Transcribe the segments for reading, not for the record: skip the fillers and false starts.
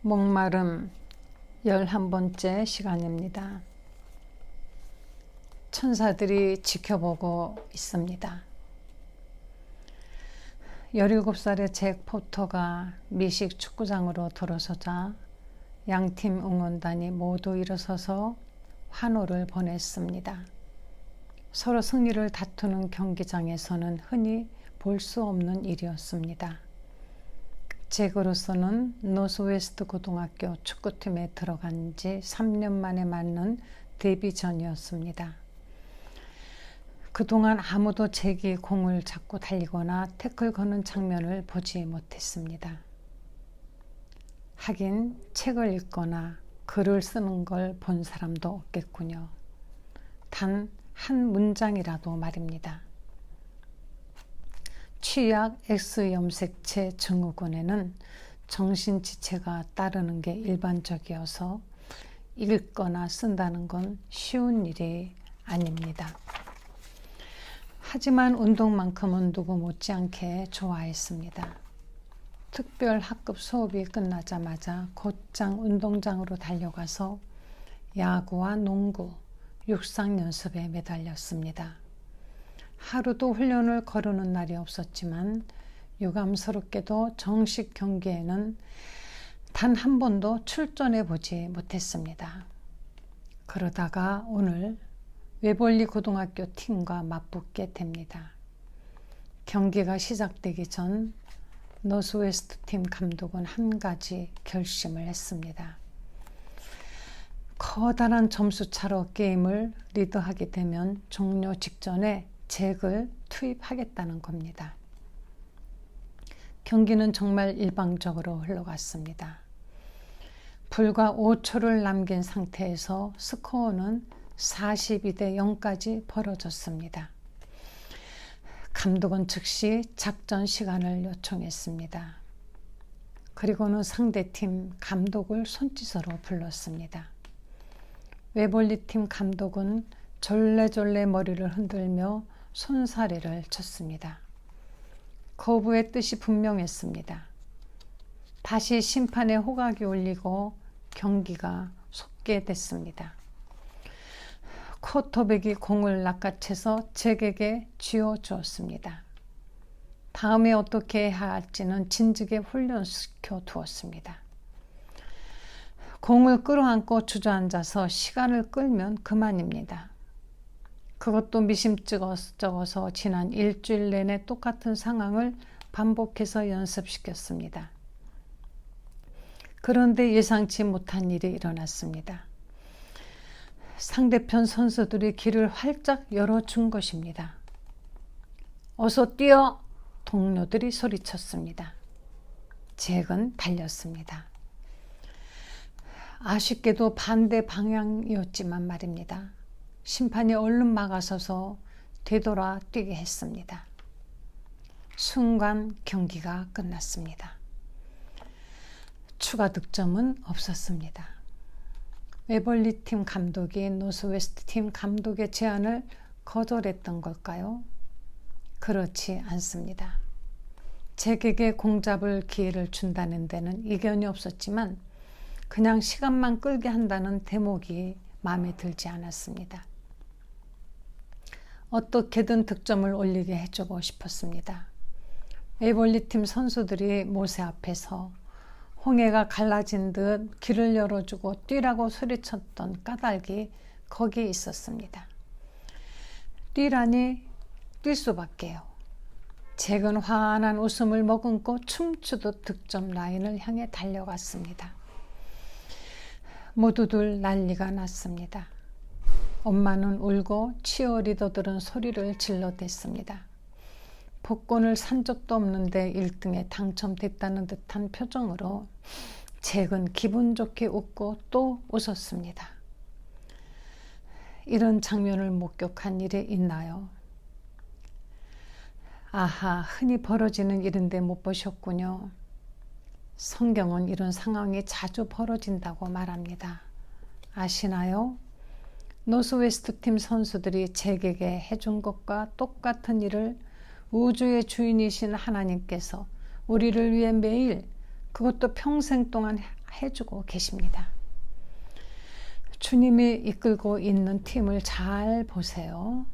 목마름 11번째 시간입니다. 천사들이 지켜보고 있습니다. 17살의 잭 포터가 미식 축구장으로 들어서자 양팀 응원단이 모두 일어서서 환호를 보냈습니다. 서로 승리를 다투는 경기장에서는 흔히 볼 수 없는 일이었습니다. 잭으로서는 노스웨스트 고등학교 축구팀에 들어간 지 3년 만에 맞는 데뷔전이었습니다. 그동안 아무도 잭이 공을 잡고 달리거나 태클 거는 장면을 보지 못했습니다. 하긴 책을 읽거나 글을 쓰는 걸 본 사람도 없겠군요. 단 한 문장이라도 말입니다. 취약 X염색체 증후군에는 정신지체가 따르는 게 일반적이어서 읽거나 쓴다는 건 쉬운 일이 아닙니다. 하지만 운동만큼은 누구 못지않게 좋아했습니다. 특별 학급 수업이 끝나자마자 곧장 운동장으로 달려가서 야구와 농구, 육상 연습에 매달렸습니다. 하루도 훈련을 거르는 날이 없었지만 유감스럽게도 정식 경기에는 단 한 번도 출전해 보지 못했습니다. 그러다가 오늘 웨벌리 고등학교 팀과 맞붙게 됩니다. 경기가 시작되기 전 노스웨스트 팀 감독은 한 가지 결심을 했습니다. 커다란 점수차로 게임을 리드하게 되면 종료 직전에 잭을 투입하겠다는 겁니다. 경기는 정말 일방적으로 흘러갔습니다. 불과 5초를 남긴 상태에서 스코어는 42대 0까지 벌어졌습니다. 감독은 즉시 작전 시간을 요청했습니다. 그리고는 상대팀 감독을 손짓으로 불렀습니다. 웨벌리팀 감독은 졸래졸래 머리를 흔들며 손사래를 쳤습니다. 거부의 뜻이 분명했습니다. 다시 심판의 호각이 울리고 경기가 속게 됐습니다. 쿼터백이 공을 낚아채서 잭에게 쥐어주었습니다. 다음에 어떻게 해야 할지는 진즉에 훈련시켜 두었습니다. 공을 끌어안고 주저앉아서 시간을 끌면 그만입니다. 그것도 미심쩍어서 지난 일주일 내내 똑같은 상황을 반복해서 연습시켰습니다. 그런데 예상치 못한 일이 일어났습니다. 상대편 선수들이 길을 활짝 열어준 것입니다. 어서 뛰어! 동료들이 소리쳤습니다. 잭은 달렸습니다. 아쉽게도 반대 방향이었지만 말입니다. 심판이 얼른 막아서서 되돌아 뛰게 했습니다. 순간 경기가 끝났습니다. 추가 득점은 없었습니다. 웨벌리 팀 감독이 노스웨스트 팀 감독의 제안을 거절했던 걸까요? 그렇지 않습니다. 잭에게 공 잡을 기회를 준다는 데는 이견이 없었지만 그냥 시간만 끌게 한다는 대목이 마음에 들지 않았습니다. 어떻게든 득점을 올리게 해주고 싶었습니다. 웨벌리 팀 선수들이 모세 앞에서 홍해가 갈라진 듯 길을 열어주고 뛰라고 소리쳤던 까닭이 거기에 있었습니다. 뛰라니 뛸 수밖에요. 잭은 환한 웃음을 머금고 춤추듯 득점 라인을 향해 달려갔습니다. 모두들 난리가 났습니다. 엄마는 울고 치어리더들은 소리를 질러댔습니다. 복권을 산 적도 없는데 1등에 당첨됐다는 듯한 표정으로 잭은 기분 좋게 웃고 또 웃었습니다. 이런 장면을 목격한 일이 있나요? 아하, 흔히 벌어지는 일인데 못 보셨군요. 성경은 이런 상황이 자주 벌어진다고 말합니다. 아시나요? 노스웨스트 팀 선수들이 잭에게 해준 것과 똑같은 일을 우주의 주인이신 하나님께서 우리를 위해 매일 그것도 평생 동안 해주고 계십니다. 주님이 이끌고 있는 팀을 잘 보세요.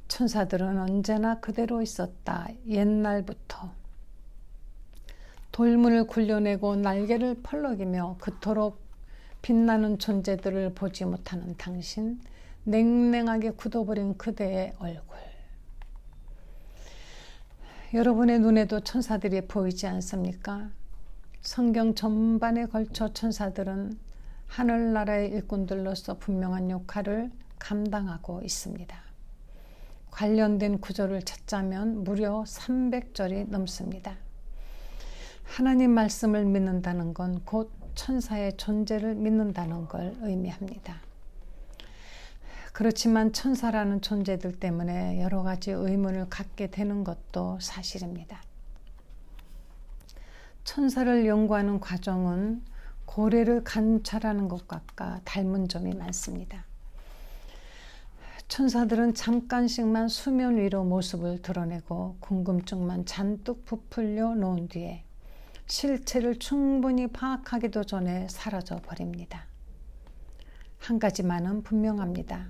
천사들은 언제나 그대로 있었다. 옛날부터. 돌문을 굴려내고 날개를 펄럭이며 그토록 빛나는 존재들을 보지 못하는 당신, 냉랭하게 굳어버린 그대의 얼굴. 여러분의 눈에도 천사들이 보이지 않습니까? 성경 전반에 걸쳐 천사들은 하늘나라의 일꾼들로서 분명한 역할을 감당하고 있습니다. 관련된 구절을 찾자면 무려 300절이 넘습니다. 하나님 말씀을 믿는다는 건 곧 천사의 존재를 믿는다는 걸 의미합니다. 그렇지만 천사라는 존재들 때문에 여러 가지 의문을 갖게 되는 것도 사실입니다. 천사를 연구하는 과정은 고래를 관찰하는 것과 닮은 점이 많습니다. 천사들은 잠깐씩만 수면 위로 모습을 드러내고 궁금증만 잔뜩 부풀려 놓은 뒤에 실체를 충분히 파악하기도 전에 사라져 버립니다. 한 가지만은 분명합니다.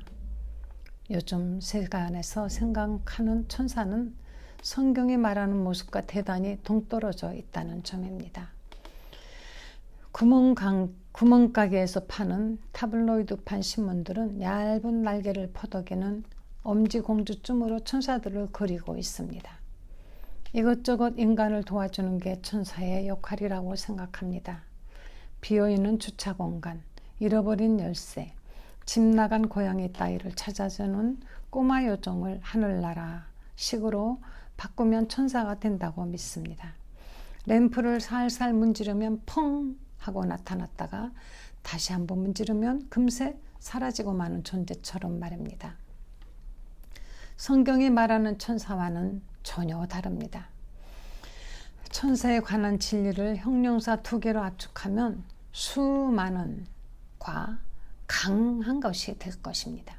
요즘 세간에서 생각하는 천사는 성경이 말하는 모습과 대단히 동떨어져 있다는 점입니다. 구멍가게에서 파는 타블로이드판 신문들은 얇은 날개를 퍼덕이는 엄지공주쯤으로 천사들을 그리고 있습니다. 이것저것 인간을 도와주는 게 천사의 역할이라고 생각합니다. 비어있는 주차공간, 잃어버린 열쇠, 집 나간 고양이 따위를 찾아주는 꼬마 요정을 하늘나라 식으로 바꾸면 천사가 된다고 믿습니다. 램프를 살살 문지르면 펑 하고 나타났다가 다시 한번 문지르면 금세 사라지고 마는 존재처럼 말입니다. 성경이 말하는 천사와는 전혀 다릅니다. 천사에 관한 진리를 형용사 2개로 압축하면 수많은 과 강한 것이 될 것입니다.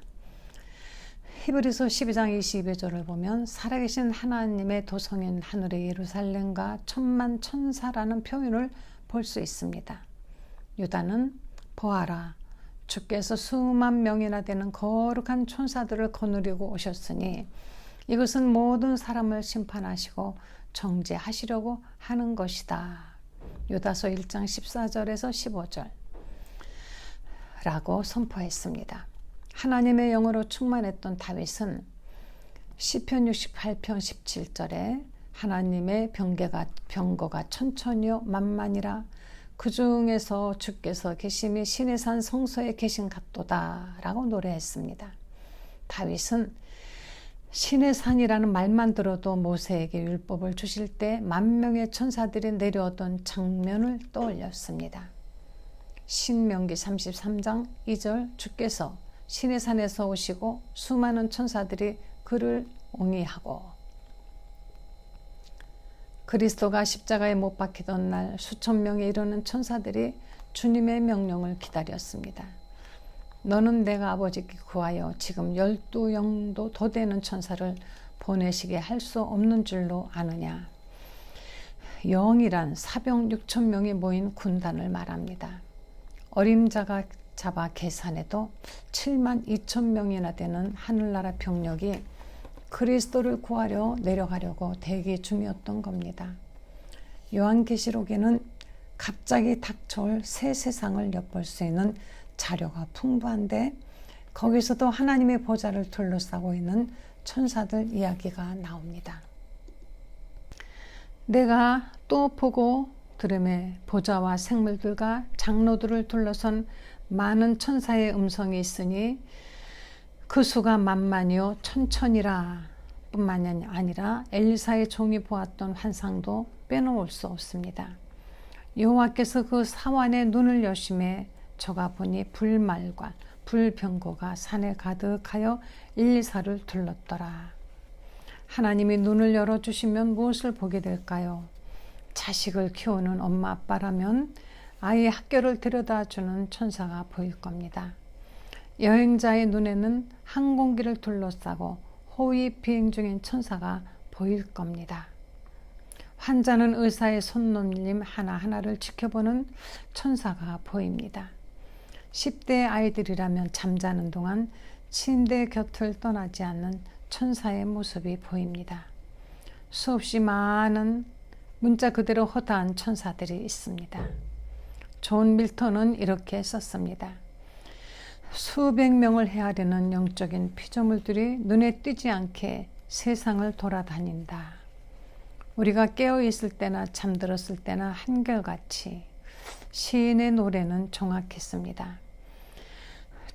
히브리서 12장 22절을 보면 살아계신 하나님의 도성인 하늘의 예루살렘과 천만 천사라는 표현을 볼 수 있습니다. 유다는 보아라, 주께서 수만 명이나 되는 거룩한 천사들을 거느리고 오셨으니 이것은 모든 사람을 심판하시고 정죄하시려고 하는 것이다. 유다서 1장 14절에서 15절 라고 선포했습니다. 하나님의 영으로 충만했던 다윗은 시편 68편 17절에 하나님의 병거가 천천히요 만만이라 그 중에서 주께서 계심이 신의 산 성소에 계신 같도다 라고 노래했습니다. 다윗은 신의 산이라는 말만 들어도 모세에게 율법을 주실 때 10,000명의 천사들이 내려오던 장면을 떠올렸습니다. 신명기 33장 2절 주께서 신의 산에서 오시고 수많은 천사들이 그를 옹이하고 그리스도가 십자가에 못 박히던 날 수천 명에 이르는 천사들이 주님의 명령을 기다렸습니다. 너는 내가 아버지께 구하여 지금 12영도 더 되는 천사를 보내시게 할 수 없는 줄로 아느냐. 영이란 사병 6,000명이 모인 군단을 말합니다. 어림잡아 계산해도 72,000명이나 되는 하늘나라 병력이 그리스도를 구하려 내려가려고 대기 중이었던 겁니다. 요한계시록에는 갑자기 닥쳐올 새 세상을 엿볼 수 있는 자료가 풍부한데 거기서도 하나님의 보좌를 둘러싸고 있는 천사들 이야기가 나옵니다. 내가 또 보고 들음에 보좌와 생물들과 장로들을 둘러선 많은 천사의 음성이 있으니 그 수가 만만이요 천천이라 뿐만이 아니라 엘리사의 종이 보았던 환상도 빼놓을 수 없습니다. 여호와께서 그 사환의 눈을 여심해 저가 보니 불말과 불병거가 산에 가득하여 엘리사를 둘렀더라. 하나님이 눈을 열어주시면 무엇을 보게 될까요? 자식을 키우는 엄마 아빠라면 아이의 학교를 데려다주는 천사가 보일 겁니다. 여행자의 눈에는 항공기를 둘러싸고 호위 비행 중인 천사가 보일 겁니다. 환자는 의사의 손놀림 하나하나를 지켜보는 천사가 보입니다. 10대 아이들이라면 잠자는 동안 침대 곁을 떠나지 않는 천사의 모습이 보입니다. 수없이 많은 문자 그대로 허다한 천사들이 있습니다. 존 밀턴은 이렇게 썼습니다. 수백 명을 헤아리는 영적인 피조물들이 눈에 띄지 않게 세상을 돌아다닌다. 우리가 깨어있을 때나 잠들었을 때나 한결같이 시인의 노래는 정확했습니다.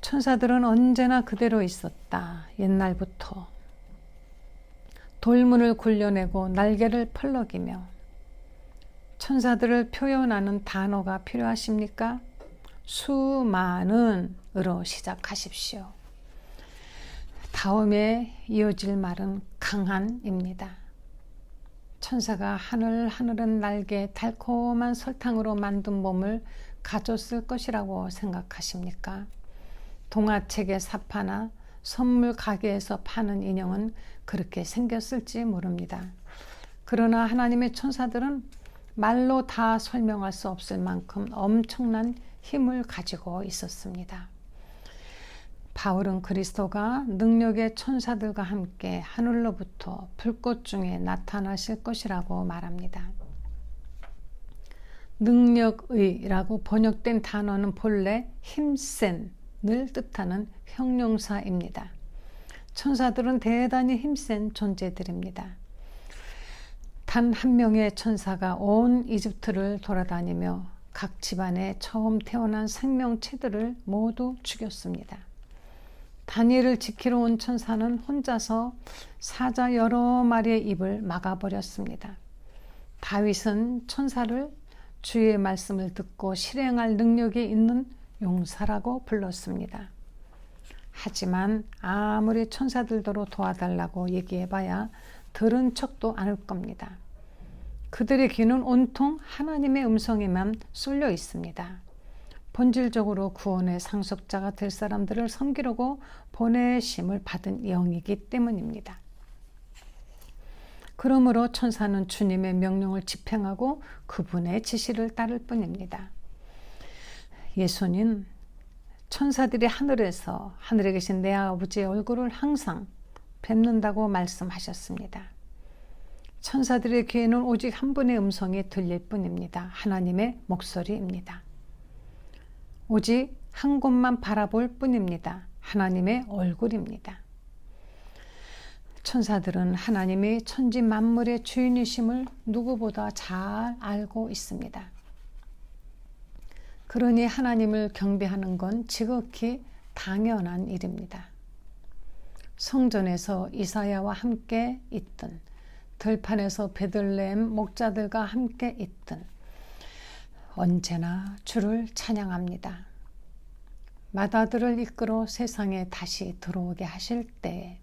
천사들은 언제나 그대로 있었다. 옛날부터. 돌문을 굴려내고 날개를 펄럭이며. 천사들을 표현하는 단어가 필요하십니까? 수많은으로 시작하십시오. 다음에 이어질 말은 강한입니다. 천사가 하늘하늘은 날개 달콤한 설탕으로 만든 몸을 가졌을 것이라고 생각하십니까? 동화책의 사파나 선물 가게에서 파는 인형은 그렇게 생겼을지 모릅니다. 그러나 하나님의 천사들은 말로 다 설명할 수 없을 만큼 엄청난 힘을 가지고 있었습니다. 바울은 그리스도가 능력의 천사들과 함께 하늘로부터 불꽃 중에 나타나실 것이라고 말합니다. 능력의라고 번역된 단어는 본래 힘센을 뜻하는 형용사입니다. 천사들은 대단히 힘센 존재들입니다. 단 한 명의 천사가 온 이집트를 돌아다니며 각 집안에 처음 태어난 생명체들을 모두 죽였습니다. 다니엘을 지키러 온 천사는 혼자서 사자 여러 마리의 입을 막아버렸습니다. 다윗은 천사를 주의 말씀을 듣고 실행할 능력이 있는 용사라고 불렀습니다. 하지만 아무리 천사들도로 도와달라고 얘기해봐야 들은 척도 않을 겁니다. 그들의 귀는 온통 하나님의 음성에만 쏠려 있습니다. 본질적으로 구원의 상속자가 될 사람들을 섬기려고 보내심을 받은 영이기 때문입니다. 그러므로 천사는 주님의 명령을 집행하고 그분의 지시를 따를 뿐입니다. 예수님, 천사들이 하늘에 계신 내 아버지의 얼굴을 항상 뵙는다고 말씀하셨습니다. 천사들의 귀에는 오직 한 분의 음성이 들릴 뿐입니다. 하나님의 목소리입니다. 오직 한 곳만 바라볼 뿐입니다. 하나님의 얼굴입니다. 천사들은 하나님이 천지 만물의 주인이심을 누구보다 잘 알고 있습니다. 그러니 하나님을 경배하는 건 지극히 당연한 일입니다. 성전에서 이사야와 함께 있든 들판에서 베들레헴 목자들과 함께 있든 언제나 주를 찬양합니다. 맏아들을 이끌어 세상에 다시 들어오게 하실 때에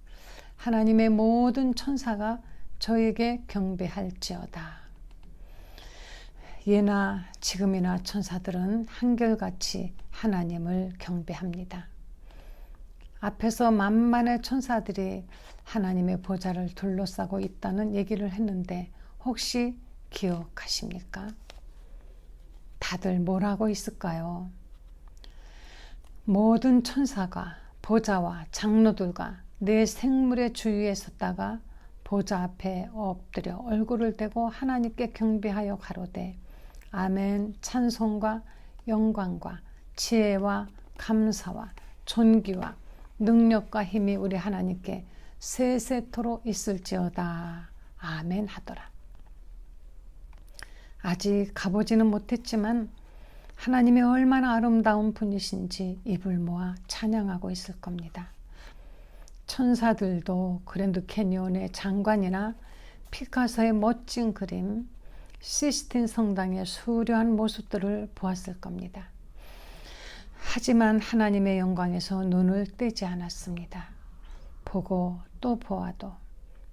하나님의 모든 천사가 저에게 경배할지어다. 예나 지금이나 천사들은 한결같이 하나님을 경배합니다. 앞에서 만만의 천사들이 하나님의 보좌를 둘러싸고 있다는 얘기를 했는데 혹시 기억하십니까? 다들 뭘 하고 있을까요? 모든 천사가 보좌와 장로들과 내 생물의 주위에 섰다가 보좌 앞에 엎드려 얼굴을 대고 하나님께 경배하여 가로되 아멘. 찬송과 영광과 지혜와 감사와 존귀와 능력과 힘이 우리 하나님께 세세토록 있을지어다. 아멘 하더라. 아직 가보지는 못했지만 하나님이 얼마나 아름다운 분이신지 입을 모아 찬양하고 있을 겁니다. 천사들도 그랜드 캐니온의 장관이나 피카소의 멋진 그림, 시스틴 성당의 수려한 모습들을 보았을 겁니다. 하지만 하나님의 영광에서 눈을 떼지 않았습니다. 보고 또 보아도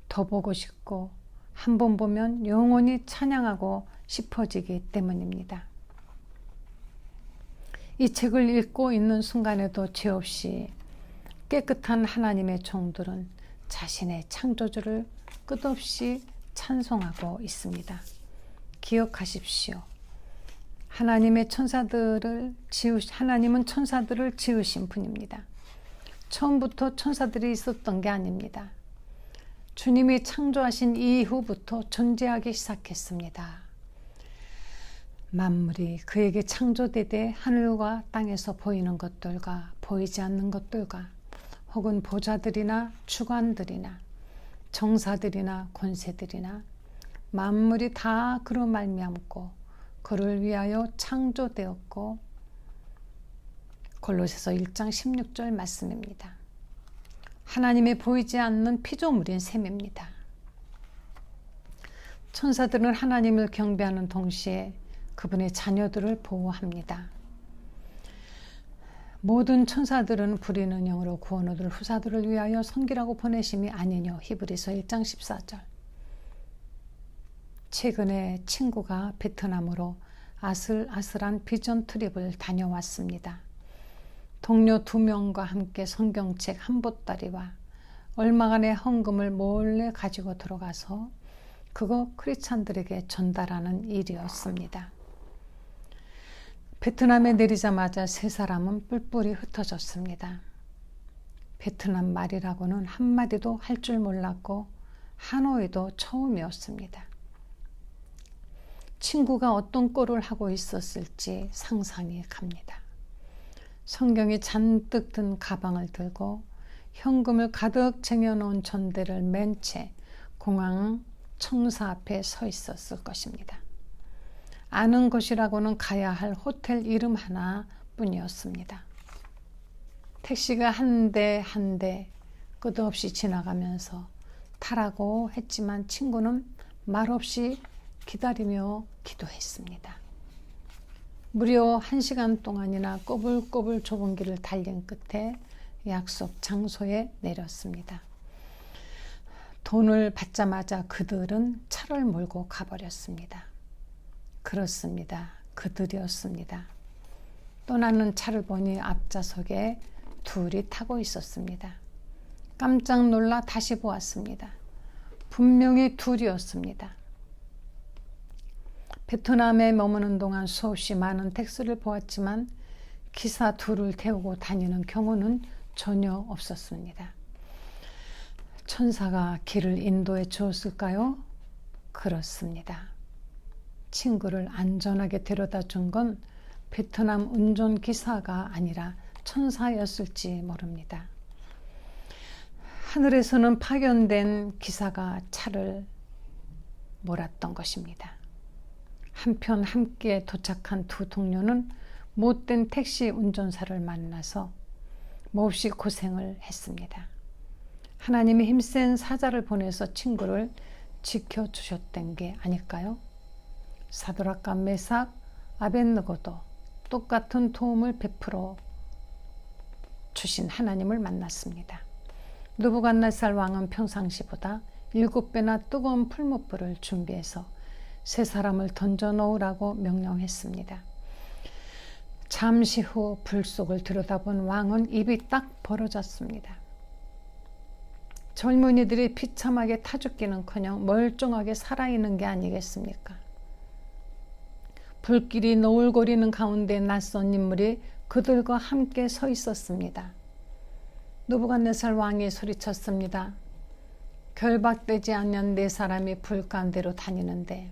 더 보고 싶고 한 번 보면 영원히 찬양하고 싶어지기 때문입니다. 이 책을 읽고 있는 순간에도 죄 없이 깨끗한 하나님의 종들은 자신의 창조주를 끝없이 찬송하고 있습니다. 기억하십시오. 하나님은 천사들을 지으신 분입니다. 처음부터 천사들이 있었던 게 아닙니다. 주님이 창조하신 이후부터 존재하기 시작했습니다. 만물이 그에게 창조되되 하늘과 땅에서 보이는 것들과 보이지 않는 것들과 혹은 보좌들이나 주관들이나 정사들이나 권세들이나 만물이 다 그로 말미암고 그를 위하여 창조되었고, 골로새서 1장 16절 말씀입니다. 하나님의 보이지 않는 피조물인 셈입니다. 천사들은 하나님을 경배하는 동시에 그분의 자녀들을 보호합니다. 모든 천사들은 불의는 영으로 구원 얻을 후사들을 위하여 섬기라고 보내심이 아니뇨. 히브리서 1장 14절. 최근에 친구가 베트남으로 아슬아슬한 비전 트립을 다녀왔습니다. 동료 2명과 함께 성경책 한 보따리와 얼마간의 헌금을 몰래 가지고 들어가서 그거 크리스찬들에게 전달하는 일이었습니다. 베트남에 내리자마자 3사람은 뿔뿔이 흩어졌습니다. 베트남 말이라고는 한마디도 할 줄 몰랐고 하노이도 처음이었습니다. 친구가 어떤 꼴을 하고 있었을지 상상이 갑니다. 성경이 잔뜩 든 가방을 들고 현금을 가득 쟁여놓은 전대를 맨 채 공항 청사 앞에 서 있었을 것입니다. 아는 곳이라고는 가야 할 호텔 이름 하나뿐이었습니다. 택시가 한 대 한 대 끝없이 지나가면서 타라고 했지만 친구는 말없이 기다리며 기도했습니다. 무려 1시간 동안이나 꼬불꼬불 좁은 길을 달린 끝에 약속 장소에 내렸습니다. 돈을 받자마자 그들은 차를 몰고 가버렸습니다. 그렇습니다. 그들이었습니다. 떠나는 차를 보니 앞좌석에 둘이 타고 있었습니다. 깜짝 놀라 다시 보았습니다. 분명히 둘이었습니다. 베트남에 머무는 동안 수없이 많은 택시를 보았지만 기사 둘을 태우고 다니는 경우는 전혀 없었습니다. 천사가 길을 인도해 주었을까요? 그렇습니다. 친구를 안전하게 데려다 준 건 베트남 운전기사가 아니라 천사였을지 모릅니다. 하늘에서는 파견된 기사가 차를 몰았던 것입니다. 한편 함께 도착한 2 동료는 못된 택시 운전사를 만나서 몹시 고생을 했습니다. 하나님이 힘센 사자를 보내서 친구를 지켜주셨던 게 아닐까요? 사드락과 메삭, 아벳느고도 똑같은 도움을 베풀어 주신 하나님을 만났습니다. 느부갓네살 왕은 평상시보다 7배나 뜨거운 풀무불을 준비해서 3사람을 던져 놓으라고 명령했습니다. 잠시 후 불 속을 들여다본 왕은 입이 딱 벌어졌습니다. 젊은이들이 비참하게 타 죽기는커녕 멀쩡하게 살아있는 게 아니겠습니까? 불길이 노을거리는 가운데 낯선 인물이 그들과 함께 서 있었습니다. 느부갓네살 왕이 소리쳤습니다. 결박되지 않는 4사람이 불 가운데로 다니는데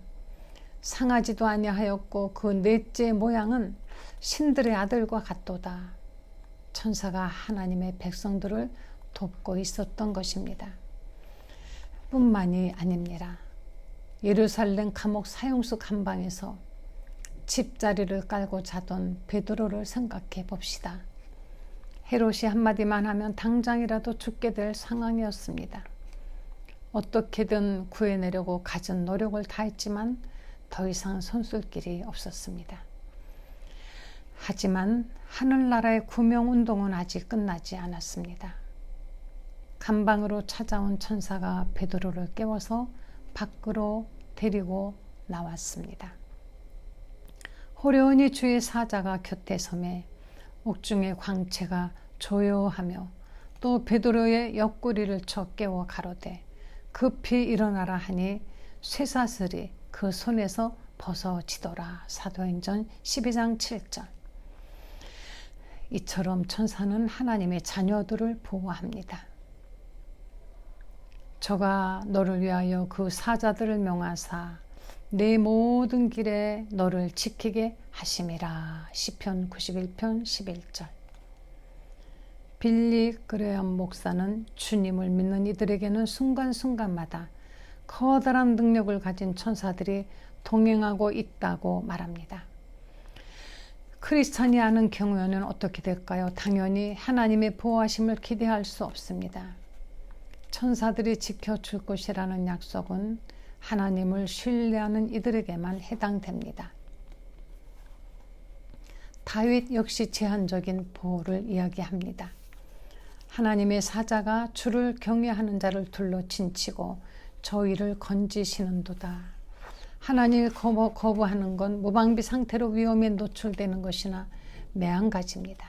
상하지도 아니하였고 그 넷째 모양은 신들의 아들과 같도다. 천사가 하나님의 백성들을 돕고 있었던 것입니다. 뿐만이 아닙니다. 예루살렘 감옥 사형수 감방에서 집자리를 깔고 자던 베드로를 생각해 봅시다. 헤롯이 한마디만 하면 당장이라도 죽게 될 상황이었습니다. 어떻게든 구해내려고 갖은 노력을 다했지만 더 이상 손쓸 길이 없었습니다. 하지만 하늘나라의 구명운동은 아직 끝나지 않았습니다. 감방으로 찾아온 천사가 베드로를 깨워서 밖으로 데리고 나왔습니다. 호련히 주의 사자가 곁에 서매 옥중의 광채가 조요하며 또 베드로의 옆구리를 쳐 깨워 가로되 급히 일어나라 하니 쇠사슬이 그 손에서 벗어지더라. 사도행전 12장 7절. 이처럼 천사는 하나님의 자녀들을 보호합니다. 저가 너를 위하여 그 사자들을 명하사 내 모든 길에 너를 지키게 하심이라. 시편 91편 11절. 빌리 그레엄 목사는 주님을 믿는 이들에게는 순간순간마다 커다란 능력을 가진 천사들이 동행하고 있다고 말합니다. 크리스찬이 아는 경우에는 어떻게 될까요? 당연히 하나님의 보호하심을 기대할 수 없습니다. 천사들이 지켜줄 것이라는 약속은 하나님을 신뢰하는 이들에게만 해당됩니다. 다윗 역시 제한적인 보호를 이야기합니다. 하나님의 사자가 주를 경외하는 자를 둘러 진치고 저희를 건지시는도다. 하나님을 거부하는 건 무방비 상태로 위험에 노출되는 것이나 매한가지입니다.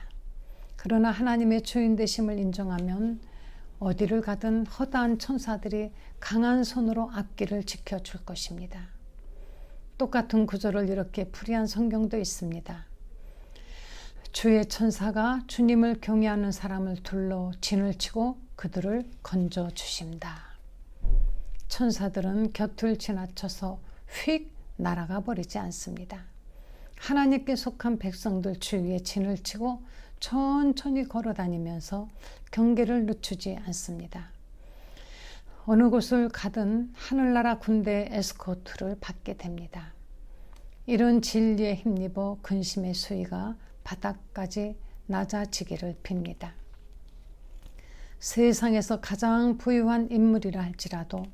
그러나 하나님의 주인 되심을 인정하면 어디를 가든 허다한 천사들이 강한 손으로 앞길을 지켜줄 것입니다. 똑같은 구절을 이렇게 풀이한 성경도 있습니다. 주의 천사가 주님을 경외하는 사람을 둘러 진을 치고 그들을 건져주신다. 천사들은 곁을 지나쳐서 휙 날아가 버리지 않습니다. 하나님께 속한 백성들 주위에 진을 치고 천천히 걸어다니면서 경계를 늦추지 않습니다. 어느 곳을 가든 하늘나라 군대의 에스코트를 받게 됩니다. 이런 진리에 힘입어 근심의 수위가 바닥까지 낮아지기를 빕니다. 세상에서 가장 부유한 인물이라 할지라도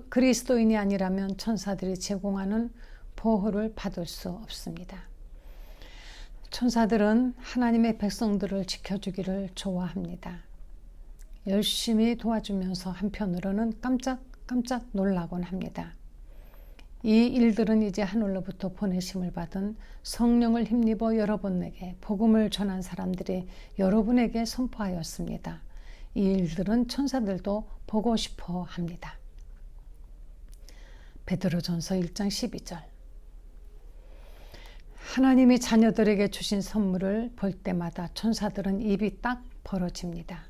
그리스도인이 아니라면 천사들이 제공하는 보호를 받을 수 없습니다. 천사들은 하나님의 백성들을 지켜주기를 좋아합니다. 열심히 도와주면서 한편으로는 깜짝깜짝 놀라곤 합니다. 이 일들은 이제 하늘로부터 보내심을 받은 성령을 힘입어 여러분에게 복음을 전한 사람들이 여러분에게 선포하였습니다. 이 일들은 천사들도 보고 싶어 합니다. 베드로전서 1장 12절. 하나님이 자녀들에게 주신 선물을 볼 때마다 천사들은 입이 딱 벌어집니다.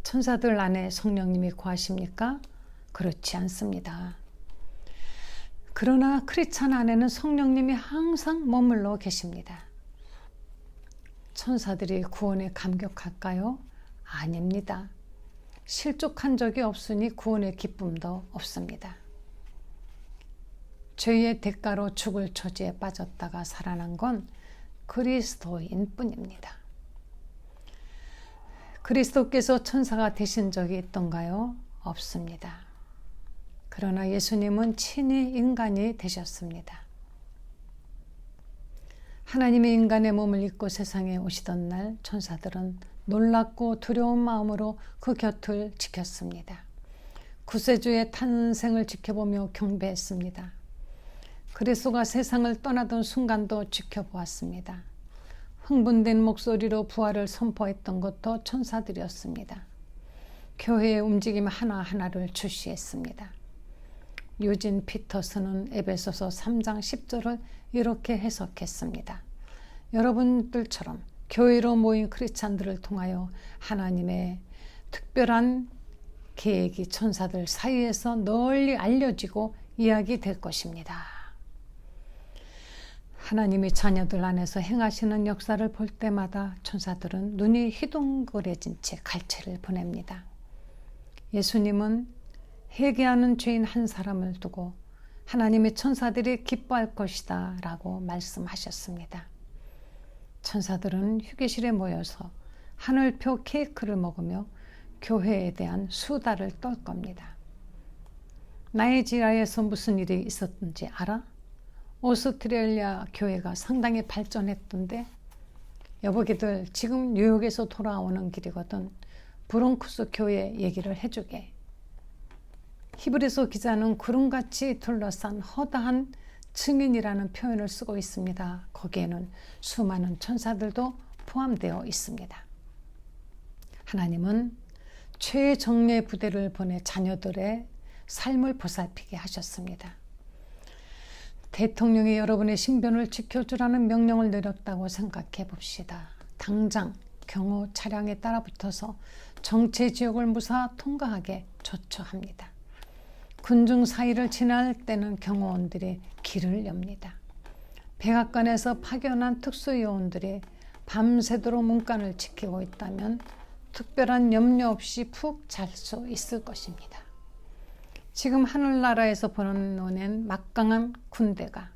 천사들 안에 성령님이 거하십니까? 그렇지 않습니다. 그러나 크리스찬 안에는 성령님이 항상 머물러 계십니다. 천사들이 구원에 감격할까요? 아닙니다. 실족한 적이 없으니 구원의 기쁨도 없습니다. 죄의 대가로 죽을 처지에 빠졌다가 살아난 건 그리스도인 뿐입니다. 그리스도께서 천사가 되신 적이 있던가요? 없습니다. 그러나 예수님은 친히 인간이 되셨습니다. 하나님의 인간의 몸을 입고 세상에 오시던 날 천사들은 놀랍고 두려운 마음으로 그 곁을 지켰습니다. 구세주의 탄생을 지켜보며 경배했습니다. 그리스도가 세상을 떠나던 순간도 지켜보았습니다. 흥분된 목소리로 부활을 선포했던 것도 천사들이었습니다. 교회의 움직임 하나하나를 주시했습니다. 유진 피터스는 에베소서 3장 10절을 이렇게 해석했습니다. 여러분들처럼 교회로 모인 크리스찬들을 통하여 하나님의 특별한 계획이 천사들 사이에서 널리 알려지고 이야기될 것입니다. 하나님이 자녀들 안에서 행하시는 역사를 볼 때마다 천사들은 눈이 희둥그레진 채 갈채를 보냅니다. 예수님은 회개하는 죄인 한 사람을 두고 하나님의 천사들이 기뻐할 것이다 라고 말씀하셨습니다. 천사들은 휴게실에 모여서 하늘표 케이크를 먹으며 교회에 대한 수다를 떨 겁니다. 나이지리아에서 무슨 일이 있었는지 알아? 오스트레일리아 교회가 상당히 발전했던데 여보기들 지금 뉴욕에서 돌아오는 길이거든. 브롱크스 교회 얘기를 해주게. 히브리서 기자는 구름같이 둘러싼 허다한 증인이라는 표현을 쓰고 있습니다. 거기에는 수많은 천사들도 포함되어 있습니다. 하나님은 최정예 부대를 보내 자녀들의 삶을 보살피게 하셨습니다. 대통령이 여러분의 신변을 지켜주라는 명령을 내렸다고 생각해 봅시다. 당장 경호 차량에 따라붙어서 정체 지역을 무사 통과하게 조처합니다. 군중 사이를 지날 때는 경호원들이 길을 엽니다. 백악관에서 파견한 특수요원들이 밤새도록 문간을 지키고 있다면 특별한 염려 없이 푹 잘 수 있을 것입니다. 지금 하늘나라에서 보내는 막강한 군대가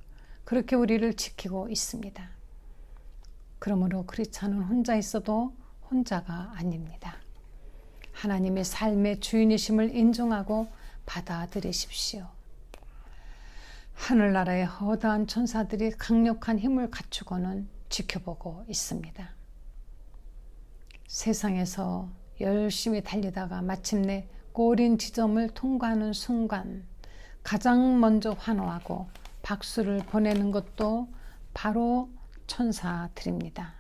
그렇게 우리를 지키고 있습니다. 그러므로 크리스찬은 혼자 있어도 혼자가 아닙니다. 하나님의 삶의 주인이심을 인정하고 받아들이십시오. 하늘나라의 허다한 천사들이 강력한 힘을 갖추고는 지켜보고 있습니다. 세상에서 열심히 달리다가 마침내 꼬린 지점을 통과하는 순간 가장 먼저 환호하고 박수를 보내는 것도 바로 천사들입니다.